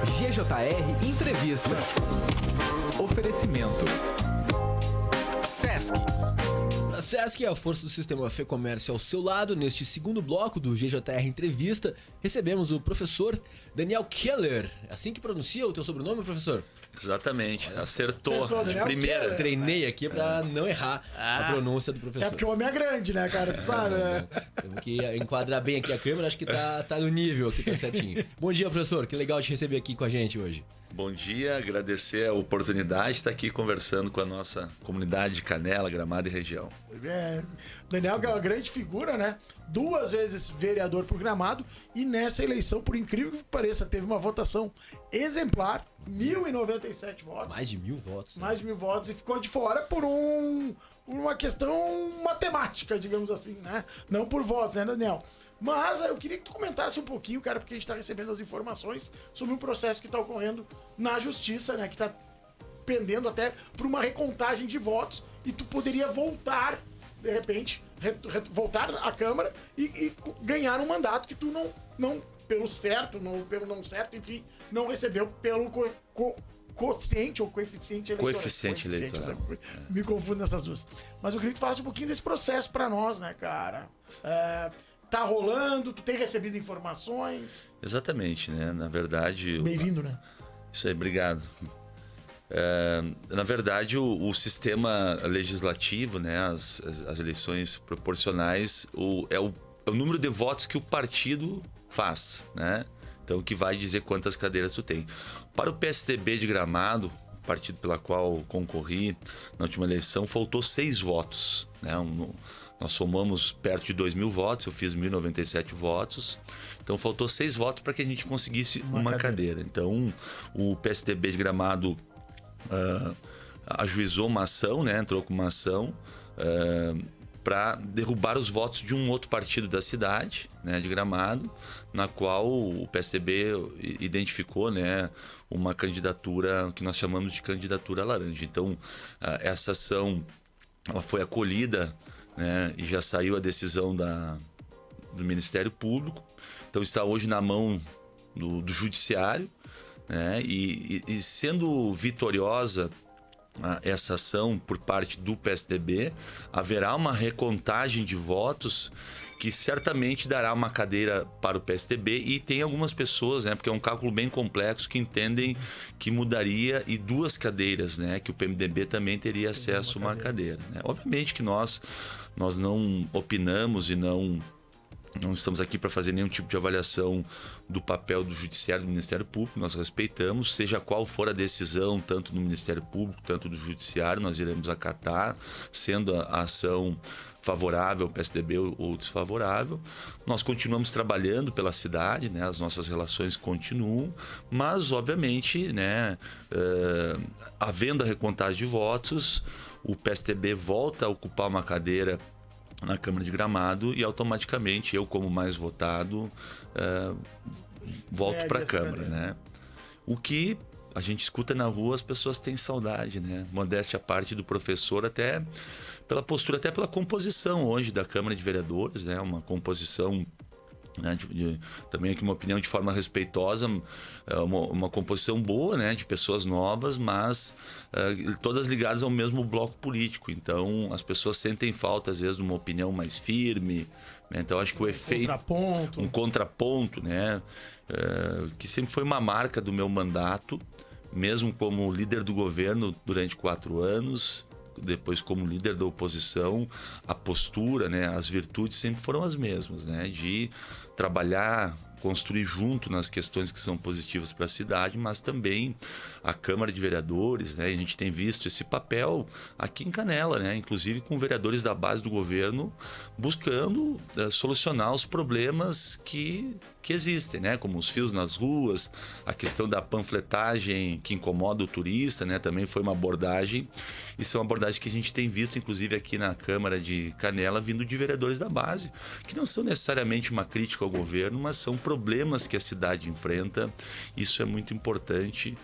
GJR Entrevista. Oferecimento Sesc. A Sesc é a força do sistema Fê Comércio ao seu lado. Neste segundo bloco do GJR Entrevista, recebemos o professor Daniel Keller. Assim que pronuncia o teu sobrenome, professor? Exatamente, acertou de Daniel primeira. Keller. Treinei aqui pra não errar a pronúncia do professor. É porque o homem é grande, né, cara? Tu sabe, né? Temos que enquadrar bem aqui a câmera, acho que tá no nível aqui, tá certinho. Bom dia, professor, que legal te receber aqui com a gente hoje. Bom dia, agradecer a oportunidade de estar aqui conversando com a nossa comunidade de Canela, Gramado e região. Daniel que é uma grande figura, né? 2 vezes vereador por Gramado e nessa eleição, por incrível que pareça, teve uma votação exemplar, 1.097 votos. Mais de 1.000 votos. Mais de 1.000 votos e ficou de fora por uma questão matemática, digamos assim, né? Não por votos, né, Daniel? Mas eu queria que tu comentasse um pouquinho, cara, porque a gente tá recebendo as informações sobre um processo que tá ocorrendo na justiça, né? Que tá pendendo até por uma recontagem de votos e tu poderia voltar, de repente, voltar à Câmara e ganhar um mandato que tu não pelo certo, pelo não certo, enfim, não recebeu pelo quociente ou coeficiente eleitoral. Coeficiente eleitoral. Me confundo nessas duas. Mas eu queria que tu falasse um pouquinho desse processo pra nós, né, cara? Tá rolando, tu tem recebido informações? Exatamente, né? Na verdade... Bem-vindo, né? Isso aí, obrigado. Na verdade, o sistema legislativo, né, as eleições proporcionais, é o número de votos que o partido faz, né? Então, que vai dizer quantas cadeiras tu tem. Para o PSDB de Gramado, partido pela qual concorri na última eleição, faltou 6 votos, né? Nós somamos perto de 2.000 votos, eu fiz 1.097 votos, então faltou 6 votos para que a gente conseguisse uma cadeira. Então, o PSDB de Gramado ajuizou uma ação, né? Entrou com uma ação para derrubar os votos de um outro partido da cidade, né, de Gramado, na qual o PSDB identificou, né, uma candidatura que nós chamamos de candidatura laranja. Então, essa ação ela foi acolhida, né, e já saiu a decisão do Ministério Público. Então, está hoje na mão do Judiciário, né, e sendo vitoriosa essa ação por parte do PSDB, haverá uma recontagem de votos que certamente dará uma cadeira para o PSDB, e tem algumas pessoas, né, porque é um cálculo bem complexo, que entendem que mudaria e 2 cadeiras, né, que o PMDB também teria acesso a uma cadeira, né? Obviamente que nós não opinamos e não estamos aqui para fazer nenhum tipo de avaliação do papel do Judiciário e do Ministério Público. Nós respeitamos, seja qual for a decisão, tanto do Ministério Público, tanto do Judiciário, nós iremos acatar, sendo a ação favorável ao PSDB ou desfavorável. Nós continuamos trabalhando pela cidade, né? As nossas relações continuam, mas, obviamente, né, havendo a recontagem de votos, o PSDB volta a ocupar uma cadeira na Câmara de Gramado e automaticamente eu, como mais votado, volto para a Câmara, né? O que a gente escuta na rua, as pessoas têm saudade, né? Modéstia à parte do professor, até pela postura, até pela composição hoje da Câmara de Vereadores, né? Uma composição, né, também aqui uma opinião de forma respeitosa, uma composição boa, né, de pessoas novas, mas todas ligadas ao mesmo bloco político. Então as pessoas sentem falta às vezes de uma opinião mais firme, né? Então acho que o efeito um contraponto, né, que sempre foi uma marca do meu mandato, mesmo como líder do governo durante 4 anos, depois como líder da oposição, a postura, né, as virtudes sempre foram as mesmas, né, de trabalhar, construir junto nas questões que são positivas para a cidade, mas também a Câmara de Vereadores, né, a gente tem visto esse papel aqui em Canela, né, inclusive com vereadores da base do governo buscando solucionar os problemas que existem, né, como os fios nas ruas, a questão da panfletagem que incomoda o turista, né, também foi uma abordagem, e são abordagens que a gente tem visto, inclusive aqui na Câmara de Canela, vindo de vereadores da base, que não são necessariamente uma crítica ao governo, mas são problemas problemas que a cidade enfrenta. Isso é muito importante.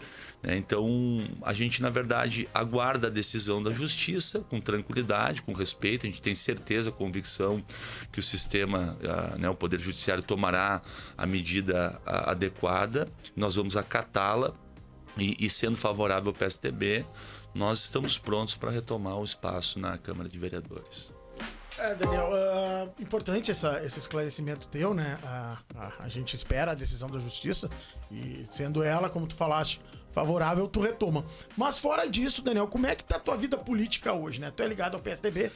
Então, a gente, na verdade, aguarda a decisão da justiça com tranquilidade, com respeito. A gente tem certeza, convicção que o sistema, o Poder Judiciário tomará a medida adequada. Nós vamos acatá-la e, sendo favorável ao PSDB, nós estamos prontos para retomar o espaço na Câmara de Vereadores. Daniel, importante esse esclarecimento teu, né? A gente espera a decisão da justiça e, sendo ela, como tu falaste, favorável, tu retoma. Mas fora disso, Daniel, como é que tá a tua vida política hoje, né? Tu é ligado ao PSDB.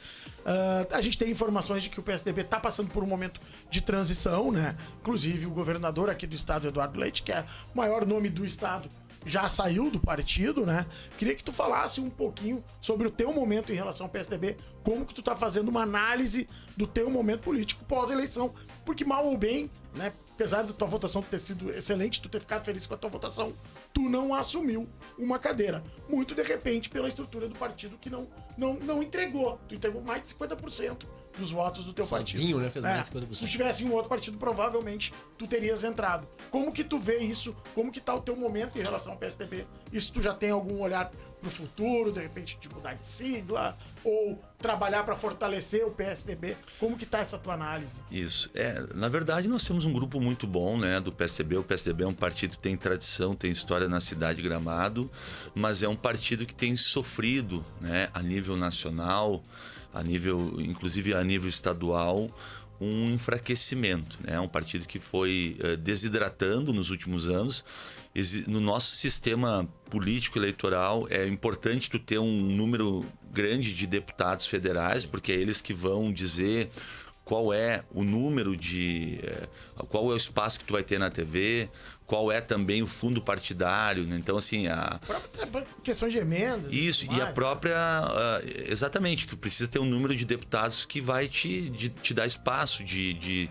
A gente tem informações de que o PSDB tá passando por um momento de transição, né? Inclusive, o governador aqui do estado, Eduardo Leite, que é o maior nome do estado, já saiu do partido, né? Queria que tu falasse um pouquinho sobre o teu momento em relação ao PSDB, como que tu tá fazendo uma análise do teu momento político pós-eleição, porque mal ou bem, né? Apesar da tua votação ter sido excelente, tu ter ficado feliz com a tua votação, tu não assumiu uma cadeira. Muito de repente pela estrutura do partido que não entregou. Tu entregou mais de 50% dos votos do teu Sozinho, partido. né? Fez mais de 50%. Se tu tivesse um outro partido, provavelmente tu terias entrado. Como que tu vê isso? Como que tá o teu momento em relação ao PSDB? Isso tu já tem algum olhar pro futuro, de repente de mudar de sigla, ou trabalhar para fortalecer o PSDB? Como que tá essa tua análise? Isso. Na verdade, nós temos um grupo muito bom, né, do PSDB. O PSDB é um partido que tem tradição, tem história na cidade de Gramado, mas é um partido que tem sofrido, né, a nível nacional, inclusive a nível estadual, um enfraquecimento, né? Um partido que foi desidratando nos últimos anos. No nosso sistema político eleitoral é importante tu ter um número grande de deputados federais, porque é eles que vão dizer qual é o número qual é o espaço que tu vai ter na TV, qual é também o fundo partidário, né? Então, assim, a questão de emendas. Isso, e a própria... exatamente, tu precisa ter um número de deputados que vai te dar espaço de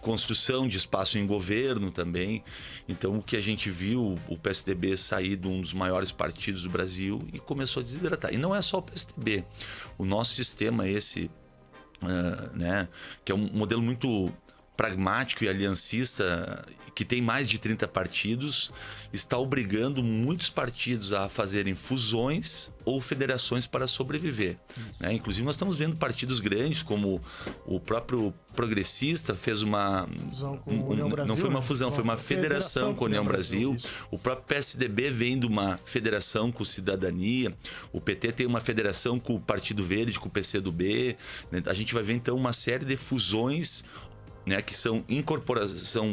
construção de espaço em governo também. Então, o que a gente viu, o PSDB sair de um dos maiores partidos do Brasil e começou a desidratar. E não é só o PSDB. O nosso sistema, né, que é um modelo muito pragmático e aliancista, que tem mais de 30 partidos, está obrigando muitos partidos a fazerem fusões ou federações para sobreviver, né? Inclusive, nós estamos vendo partidos grandes, como o próprio Progressista fez uma... Fusão com a União Brasil, não foi uma né? fusão, foi uma federação com a União Brasil. Isso. O próprio PSDB vem de uma federação com Cidadania. O PT tem uma federação com o Partido Verde, com o PCdoB. A gente vai ver, então, uma série de fusões, né, que são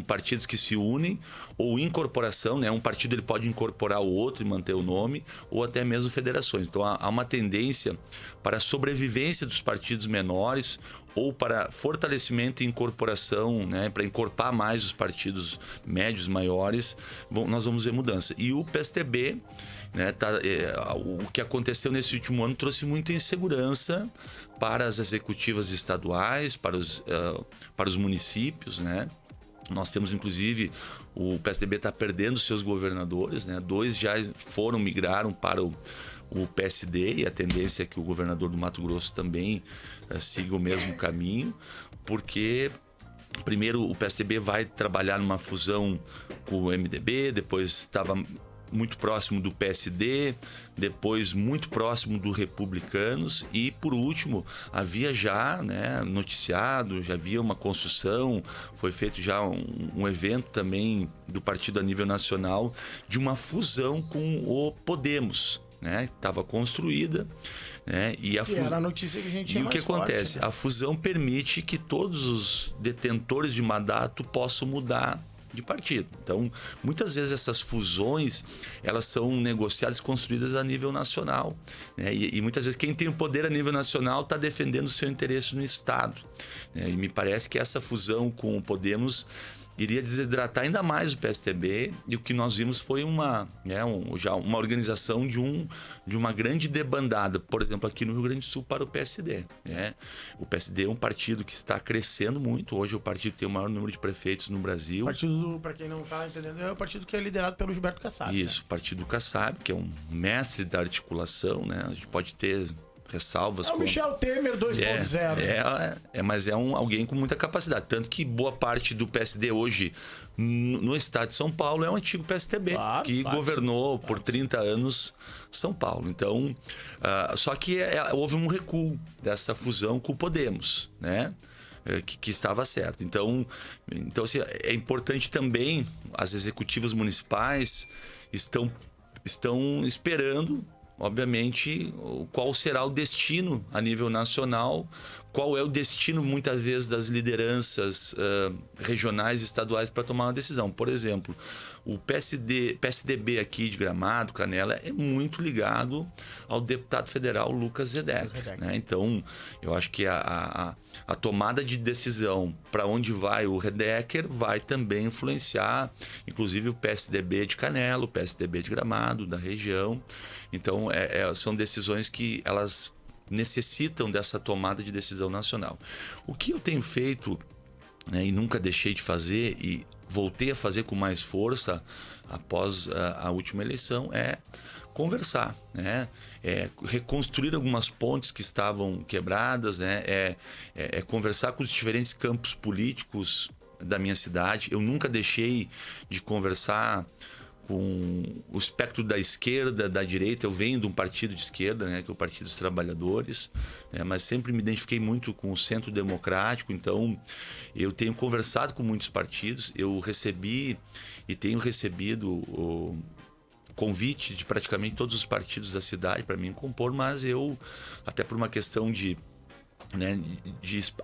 partidos que se unem, ou incorporação, né? Um partido ele pode incorporar o outro e manter o nome, ou até mesmo federações. Então há uma tendência para a sobrevivência dos partidos menores, ou para fortalecimento e incorporação, né, para encorpar mais os partidos médios, maiores. Nós vamos ver mudança. E o PSDB, né, o que aconteceu nesse último ano trouxe muita insegurança para as executivas estaduais, para os municípios, né? Nós temos, inclusive, o PSDB está perdendo seus governadores, né? 2 já migraram para o PSD, e a tendência é que o governador do Mato Grosso também siga o mesmo caminho, porque primeiro o PSDB vai trabalhar numa fusão com o MDB, depois estava muito próximo do PSD, depois muito próximo do Republicanos, e por último havia já, né, noticiado, já havia uma construção, foi feito já um evento também do partido a nível nacional de uma fusão com o Podemos, né, que estava construída, né, e era a notícia que a gente tinha. E o que acontece? Né? A fusão permite que todos os detentores de mandato possam mudar de partido. Então, muitas vezes essas fusões, elas são negociadas e construídas a nível nacional, né? E muitas vezes quem tem o poder a nível nacional está defendendo o seu interesse no Estado, né? E me parece que essa fusão com o Podemos iria desidratar ainda mais o PSDB, e o que nós vimos foi já uma organização de uma grande debandada, por exemplo, aqui no Rio Grande do Sul, para o PSD, né? O PSD é um partido que está crescendo muito. Hoje o partido tem o maior número de prefeitos no Brasil. O partido, para quem não está entendendo, é o partido que é liderado pelo Gilberto Kassab. Isso, né? O partido Kassab, que é um mestre da articulação, né? A gente pode ter ressalvas. É o Michel Temer 2.0. Mas é alguém com muita capacidade. Tanto que boa parte do PSD hoje no estado de São Paulo é um antigo PSDB, que governou por 30 anos São Paulo. Então, só que houve um recuo dessa fusão com o Podemos, né? Que estava certo. Então assim, é importante também, as executivas municipais estão esperando, obviamente, qual será o destino a nível nacional, qual é o destino, muitas vezes, das lideranças regionais e estaduais para tomar uma decisão. Por exemplo, o PSDB aqui de Gramado, Canela, é muito ligado ao deputado federal Lucas Zedeck, né? Então, eu acho que a tomada de decisão para onde vai o Redecker vai também influenciar, inclusive, o PSDB de Canela, o PSDB de Gramado, da região. Então, são decisões que elas necessitam dessa tomada de decisão nacional. O que eu tenho feito, né, e nunca deixei de fazer, e voltei a fazer com mais força após a última eleição, é conversar, né? Reconstruir algumas pontes que estavam quebradas, né? Conversar com os diferentes campos políticos da minha cidade. Eu nunca deixei de conversar com o espectro da esquerda, da direita. Eu venho de um partido de esquerda, né, que é o Partido dos Trabalhadores, mas sempre me identifiquei muito com o Centro Democrático. Então, eu tenho conversado com muitos partidos. Eu recebi e tenho recebido convite de praticamente todos os partidos da cidade para mim compor, mas eu, até por uma questão de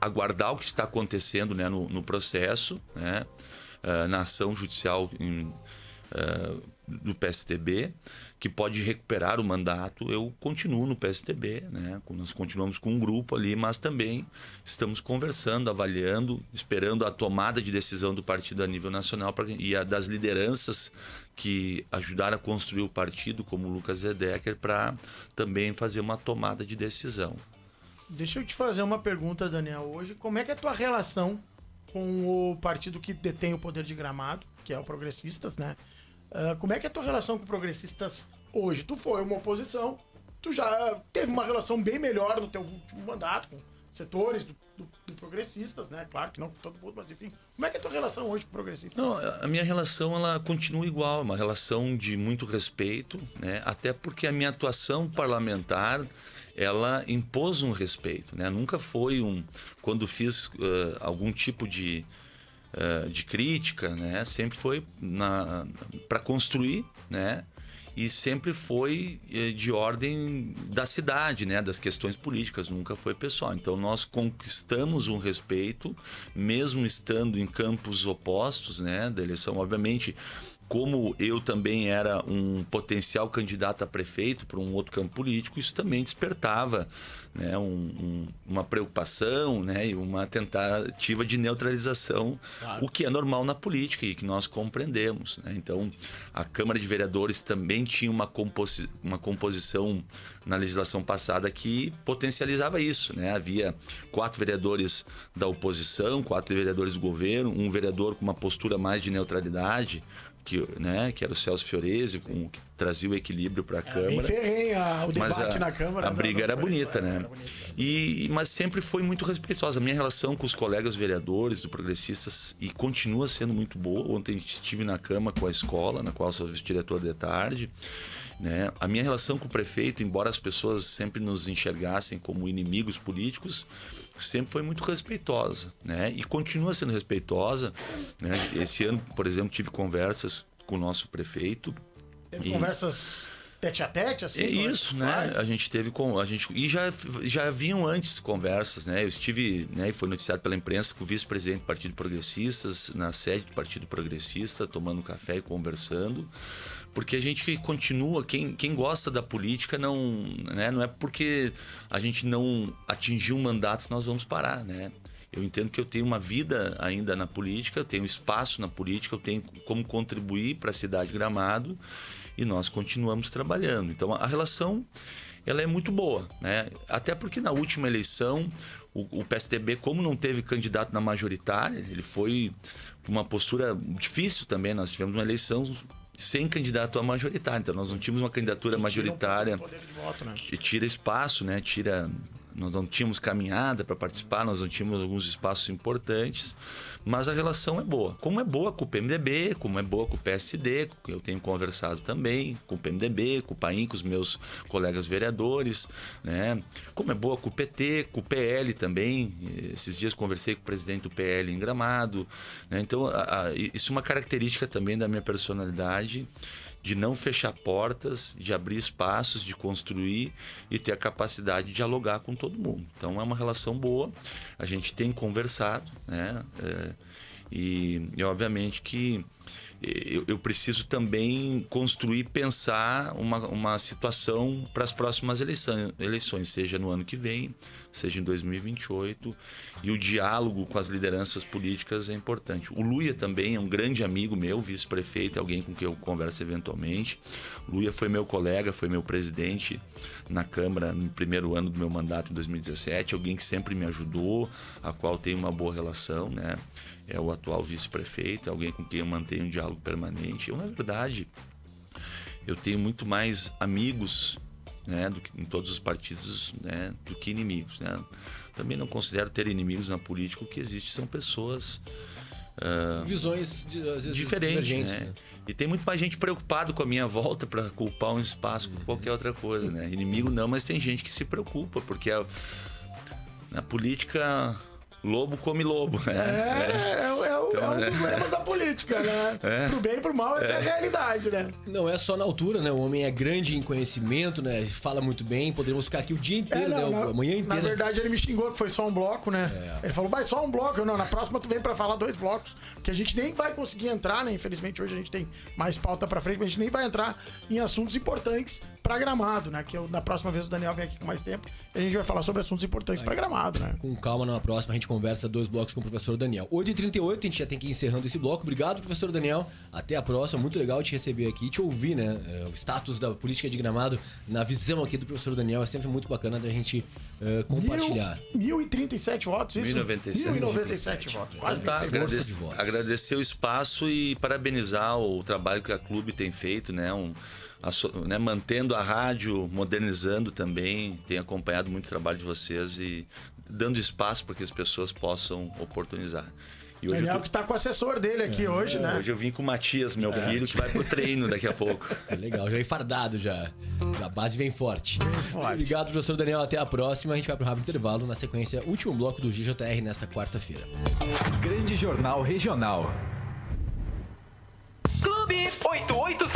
aguardar o que está acontecendo, né, no processo, né, na ação judicial do PSDB, que pode recuperar o mandato, eu continuo no PSDB, né? Nós continuamos com um grupo ali, mas também estamos conversando, avaliando, esperando a tomada de decisão do partido a nível nacional e a das lideranças que ajudaram a construir o partido, como o Lucas Zedecker, para também fazer uma tomada de decisão. Deixa eu te fazer uma pergunta, Daniel. Hoje, como é que é a tua relação com o partido que detém o poder de Gramado, que é o Progressistas, né? Como é que é a tua relação com Progressistas hoje? Tu foi uma oposição, tu já teve uma relação bem melhor no teu último mandato com setores do Progressistas, né? Claro que não com todo mundo, mas enfim. Como é que é a tua relação hoje com Progressistas? Não, a minha relação ela continua igual, uma relação de muito respeito, né? Até porque a minha atuação parlamentar ela impôs um respeito, né? Nunca foi quando fiz algum tipo de crítica, né? Sempre foi para construir, né? E sempre foi de ordem da cidade, né? Das questões políticas, nunca foi pessoal. Então nós conquistamos um respeito, mesmo estando em campos opostos, né? Da eleição, obviamente. Como eu também era um potencial candidato a prefeito para um outro campo político, isso também despertava, né, uma preocupação, né, e uma tentativa de neutralização, claro. O que é normal na política e que nós compreendemos, né? Então, a Câmara de Vereadores também tinha uma composição na legislação passada que potencializava isso, né? Havia 4 vereadores da oposição, 4 vereadores do governo, um vereador com uma postura mais de neutralidade, que era o Celso Fiorese, que trazia o equilíbrio para a Câmara. Bem ferrenha o debate na Câmara. A briga era bonita, né? Mas sempre foi muito respeitosa. A minha relação com os colegas vereadores do Progressistas e continua sendo muito boa. Ontem estive na Câmara com a escola, na qual sou vice-diretor de tarde. Né? A minha relação com o prefeito, embora as pessoas sempre nos enxergassem como inimigos políticos, sempre foi muito respeitosa, né? E continua sendo respeitosa, né? Esse ano, por exemplo, tive conversas com o nosso prefeito. Teve conversas tete a tete, assim? É isso, né? A gente teve e já haviam antes conversas, né? Eu estive, né, e foi noticiado pela imprensa, com o vice-presidente do Partido Progressistas, na sede do Partido Progressista, tomando café e conversando. Porque a gente continua, quem gosta da política não é porque a gente não atingiu um mandato que nós vamos parar, né? Eu entendo que eu tenho uma vida ainda na política, eu tenho espaço na política, eu tenho como contribuir para a cidade de Gramado e nós continuamos trabalhando. Então a relação ela é muito boa, né? Até porque na última eleição o PSDB, como não teve candidato na majoritária, ele foi uma postura difícil também. Nós tivemos uma eleição sem candidato a majoritário. Então, nós não tínhamos uma candidatura majoritária Poder de voto, né? que tira espaço, né? Nós não tínhamos caminhada para participar, nós não tínhamos alguns espaços importantes, mas a relação é boa. Como é boa com o PMDB, como é boa com o PSD, que eu tenho conversado também, com o PMDB, com o PAIN, com os meus colegas vereadores, né? Como é boa com o PT, com o PL também. Esses dias conversei com o presidente do PL em Gramado, né? Então, isso é uma característica também da minha personalidade, de não fechar portas, de abrir espaços, de construir e ter a capacidade de dialogar com todo mundo. Então é uma relação boa, a gente tem conversado, né? E obviamente que eu preciso também construir, pensar uma situação para as próximas eleições, seja no ano que vem, seja em 2028, e o diálogo com as lideranças políticas é importante. O Luia também é um grande amigo meu, vice-prefeito, alguém com quem eu converso eventualmente. O Luia foi meu colega, foi meu presidente na Câmara no primeiro ano do meu mandato, em 2017, alguém que sempre me ajudou, a qual tenho uma boa relação, né? É o atual vice-prefeito, alguém com quem eu mantenho um diálogo permanente. Eu, na verdade, eu tenho muito mais amigos, né, em todos os partidos, né, do que inimigos, né? Também não considero ter inimigos na política. O que existe são pessoas Visões às vezes diferentes, né? E tem muito mais gente preocupado com a minha volta para culpar um espaço com qualquer outra coisa, né? Inimigo não, mas tem gente que se preocupa, porque na política lobo come lobo, né? É um dos lemas da política, né? Pro bem e pro mal, essa é a realidade, né? Não é só na altura, né? O homem é grande em conhecimento, né? Fala muito bem, poderíamos ficar aqui o dia inteiro, né? A manhã inteira. Na verdade, ele me xingou que foi só um bloco, né? Ele falou, mas só um bloco. Não, na próxima tu vem pra falar 2 blocos, porque a gente nem vai conseguir entrar, né? Infelizmente, hoje a gente tem mais pauta pra frente, mas a gente nem vai entrar em assuntos importantes pra Gramado, né? Que na próxima vez o Daniel vem aqui com mais tempo e a gente vai falar sobre assuntos importantes pra Gramado, né? Com calma, na próxima a gente conversa 2 blocos com o professor Daniel. 8h38, a gente já tem que ir encerrando esse bloco. Obrigado, professor Daniel. Até a próxima. Muito legal te receber aqui e te ouvir, né? O status da política de Gramado na visão aqui do professor Daniel é sempre muito bacana da gente compartilhar. 1.037 votos, isso? 1.097 votos. Quase Tá, força de votos. agradecer o espaço e parabenizar o trabalho que a Clube tem feito, né? Mantendo a rádio, modernizando também. Tenho acompanhado muito o trabalho de vocês e dando espaço para que as pessoas possam oportunizar. E hoje Daniel que tá com o assessor dele aqui hoje, né? Hoje eu vim com o Matias, meu filho, que vai pro treino daqui a pouco. Legal, já fardado já. A base vem forte. forte. Obrigado, professor Daniel. Até a próxima. A gente vai pro rápido intervalo. Na sequência, último bloco do GJR nesta quarta-feira. Grande Jornal Regional. Clube 885.